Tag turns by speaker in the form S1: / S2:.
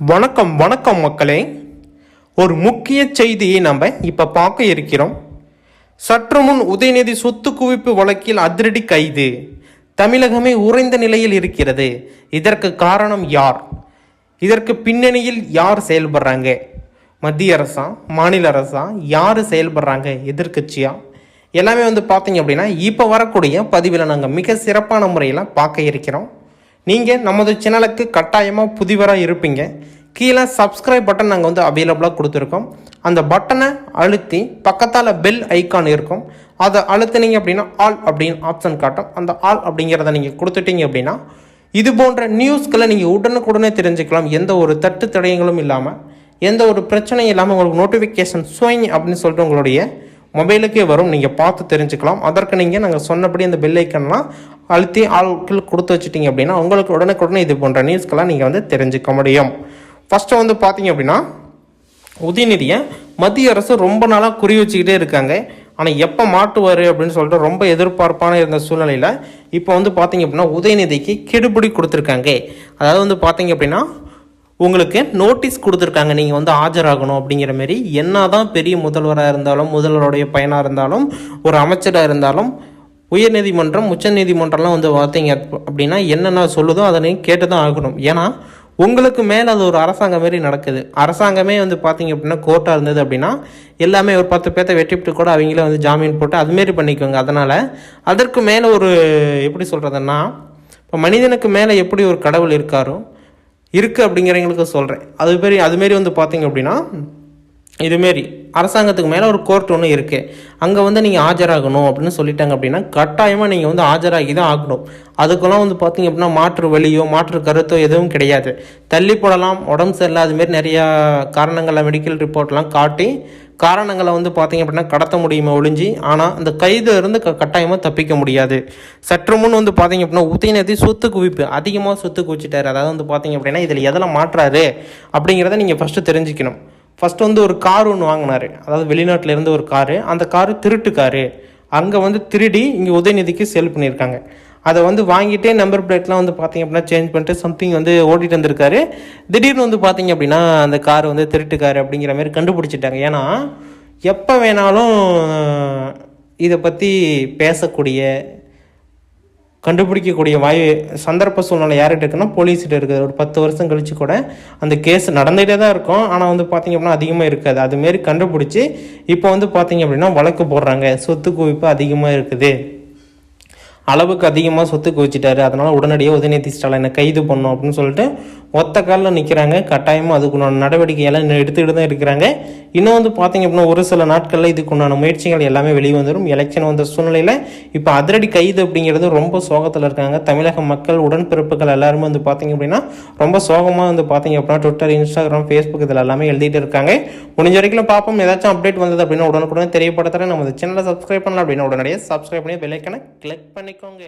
S1: வணக்கம் வணக்கம் மக்களே. ஒரு முக்கிய செய்தியை நம்ம இப்போ பார்க்க இருக்கிறோம். சற்று முன் உதயநிதி சொத்து குவிப்பு வழக்கில் அதிரடி கைது. தமிழகமே உறைந்த நிலையில் இருக்கிறது. இதற்கு காரணம் யார்? இதற்கு பின்னணியில் யார் செயல்படுறாங்க? மத்திய அரசா, மாநில அரசா, யார் செயல்படுறாங்க? எதிர்கட்சியா? எல்லாமே பார்த்தீங்க அப்படின்னா இப்போ வரக்கூடிய பதிவில் நாங்கள் மிக சிறப்பான முறையில் பார்க்க இருக்கிறோம். நீங்கள் நமது சேனலுக்கு கட்டாயமாக புதிவராக இருப்பீங்க. கீழே சப்ஸ்கிரைப் பட்டன் நாங்கள் அவைலபிளாக கொடுத்துருக்கோம். அந்த பட்டனை அழுத்தி பக்கத்தால் பெல் ஐக்கான் இருக்கும், அதை அழுத்தினீங்க அப்படின்னா ஆல் அப்படின்னு ஆப்ஷன் காட்டும். அந்த ஆல் அப்படிங்கிறத நீங்கள் கொடுத்துட்டீங்க அப்படின்னா இது போன்ற நியூஸ்களை நீங்கள் உடனுக்குடனே தெரிஞ்சுக்கலாம். எந்த ஒரு தட்டு தடயங்களும் இல்லாமல், எந்த ஒரு பிரச்சனையும் இல்லாமல் உங்களுக்கு நோட்டிஃபிகேஷன் ஸ்வைங் அப்படின்னு சொல்லிட்டு உங்களுடைய மொபைலுக்கே வரும். நீங்கள் பார்த்து தெரிஞ்சுக்கலாம். அதற்கு நீங்கள் நாங்கள் சொன்னபடி அந்த பெல் ஐக்கன்லாம் அழுத்தி ஆட்கள் கொடுத்து வச்சுட்டிங்க அப்படின்னா உங்களுக்கு உடனுக்குடனே இது போன்ற நியூஸ்க்கெல்லாம் நீங்கள் தெரிஞ்சுக்க முடியும். ஃபஸ்ட்டு பார்த்தீங்க அப்படின்னா உதயநிதியை மத்திய அரசு ரொம்ப நாளாக குறி வச்சுக்கிட்டே இருக்காங்க. ஆனால் எப்போ மாட்டுவார் அப்படின்னு சொல்லிட்டு ரொம்ப எதிர்பார்ப்பான இருந்த சூழ்நிலையில் இப்போ பார்த்தீங்க அப்படின்னா உதயநிதிக்கு கெடுபிடி கொடுத்துருக்காங்க. அதாவது பார்த்தீங்க அப்படின்னா உங்களுக்கு நோட்டீஸ் கொடுத்துருக்காங்க, நீங்கள் ஆஜராகணும் அப்படிங்கிற மாரி. என்ன தான் பெரிய முதல்வராக இருந்தாலும், முதல்வருடைய பையனாக இருந்தாலும், ஒரு அமைச்சராக இருந்தாலும், உயர்நீதிமன்றம் உச்சநீதிமன்றம்லாம் பார்த்தீங்க அப்படின்னா என்னென்ன சொல்லுதோ அதை நீங்கள் கேட்டு தான் ஆகணும். ஏன்னா உங்களுக்கு மேலே அது ஒரு அரசாங்கம் மாரி நடக்குது. அரசாங்கமே பார்த்தீங்க அப்படின்னா கோர்ட்டாக இருந்தது அப்படின்னா எல்லாமே ஒரு 10 பேர்த்த வெட்டிவிட்டு கூட அவங்களே ஜாமீன் போட்டு அதுமாரி பண்ணிக்குவாங்க. அதனால் அதற்கு மேலே ஒரு எப்படி சொல்கிறதுன்னா, இப்போ மனிதனுக்கு மேலே எப்படி ஒரு கடவுள் இருக்காரோ இருக்குது அப்படிங்கிறவங்களுக்கு சொல்கிறேன். அதுமாரி பார்த்தீங்க அப்படின்னா இதுமாரி அரசாங்கத்துக்கு மேலே ஒரு கோர்ட் ஒன்று இருக்குது. அங்கே நீங்கள் ஆஜராகணும் அப்படின்னு சொல்லிட்டாங்க அப்படின்னா கட்டாயமாக நீங்கள் ஆஜராகி தான் ஆகணும். அதுக்கெல்லாம் பார்த்தீங்க அப்படின்னா மாற்று வழியோ மாற்று கருத்தோ எதுவும் கிடையாது. தள்ளி போடலாம், உடம்பு சரியில்லை, அதுமாரி நிறையா காரணங்களை மெடிக்கல் ரிப்போர்ட்லாம் காட்டி காரணங்களை பார்த்தீங்க அப்படின்னா கடத்த முடியுமா ஒழிஞ்சி, ஆனால் அந்த கைதிலிருந்து கட்டாயமாக தப்பிக்க முடியாது. சற்று முன் பார்த்தீங்க அப்படின்னா உதயநிதி சொத்து குவிப்பு அதிகமாக சொத்து குவிச்சிட்டார். அதாவது பார்த்தீங்க அப்படின்னா இதில் எதில் மாற்றாரு அப்படிங்கிறத நீங்கள் ஃபஸ்ட்டு தெரிஞ்சுக்கணும். ஃபஸ்ட்டு ஒரு கார் ஒன்று வாங்கினார். அதாவது வெளிநாட்டில் இருந்து ஒரு காரு. அந்த காரு திருட்டு காரு. அங்கே திருடி இங்கே உதயநிதிக்கு சேல் பண்ணியிருக்காங்க. அதை வாங்கிட்டே நம்பர் பிளேட்லாம் பார்த்தீங்க அப்படின்னா சேஞ்ச் பண்ணிட்டு சம்திங் ஓட்டிகிட்டு வந்திருக்காரு. திடீர்னு பார்த்தீங்க அப்படின்னா அந்த கார் திருட்டு காரு அப்படிங்கிற மாதிரி கண்டுபிடிச்சிட்டாங்க. ஏன்னா எப்போ வேணாலும் இதை பற்றி பேசக்கூடிய கண்டுபிடிக்கக்கூடிய சந்தர்ப்ப சூழ்நிலை யார்கிட்ட இருக்குன்னா போலீஸ்கிட்ட இருக்குது. ஒரு 10 வருஷம் கழிச்சு கூட அந்த கேஸ் நடந்துகிட்டே தான் இருக்கும். ஆனால் பார்த்தீங்க அப்படின்னா அதிகமாக இருக்காது. அதுமாரி கண்டுபிடிச்சி இப்போ பார்த்தீங்க அப்படின்னா வழக்கு போடுறாங்க. சொத்து குவிப்பு அதிகமாக இருக்குது, அளவுக்கு அதிகமாக சொத்து குவிச்சிட்டாரு, அதனால் உடனடியாக உதயநிதி ஸ்டாலினை கைது பண்ணணும் அப்படின்னு சொல்லிட்டு ஒத்த காலில் நிற்கிறாங்க. கட்டாயமாக அதுக்குண்டான நடவடிக்கையெல்லாம் எடுத்துக்கிட்டு தான் இருக்கிறாங்க. இன்னும் பார்த்தீங்க அப்படின்னா ஒரு சில நாட்களில் இதுக்குண்டான முயற்சிகள் எல்லாமே வெளியே வந்துடும். எலெக்ஷன் வந்த சூழ்நிலையில் இப்போ அதிரடி கைது அப்படிங்கிறது ரொம்ப சோகத்தில் இருக்காங்க. தமிழக மக்கள் உடன்பிறப்புகள் எல்லாருமே பார்த்தீங்க அப்படின்னா ரொம்ப சோகமாக பார்த்தீங்க அப்படின்னா ட்விட்டர், இன்ஸ்டாகிராம், ஃபேஸ்புக் இதில் எல்லாமே எழுதிட்டு இருக்காங்க. முடிஞ்ச வரைக்கும் பார்ப்போம். ஏதாச்சும் அப்டேட் வந்தது அப்படின்னா உடனுக்குடனே தெரியப்படுத்துகிறேன். நம்ம சேனலை சப்ஸ்கிரைப் பண்ணலாம் அப்படின்னா உடனடியாக சப்ஸ்கிரைப் பண்ணி பெல் ஐக்கானை கிளிக் பண்ணிக்கோங்க.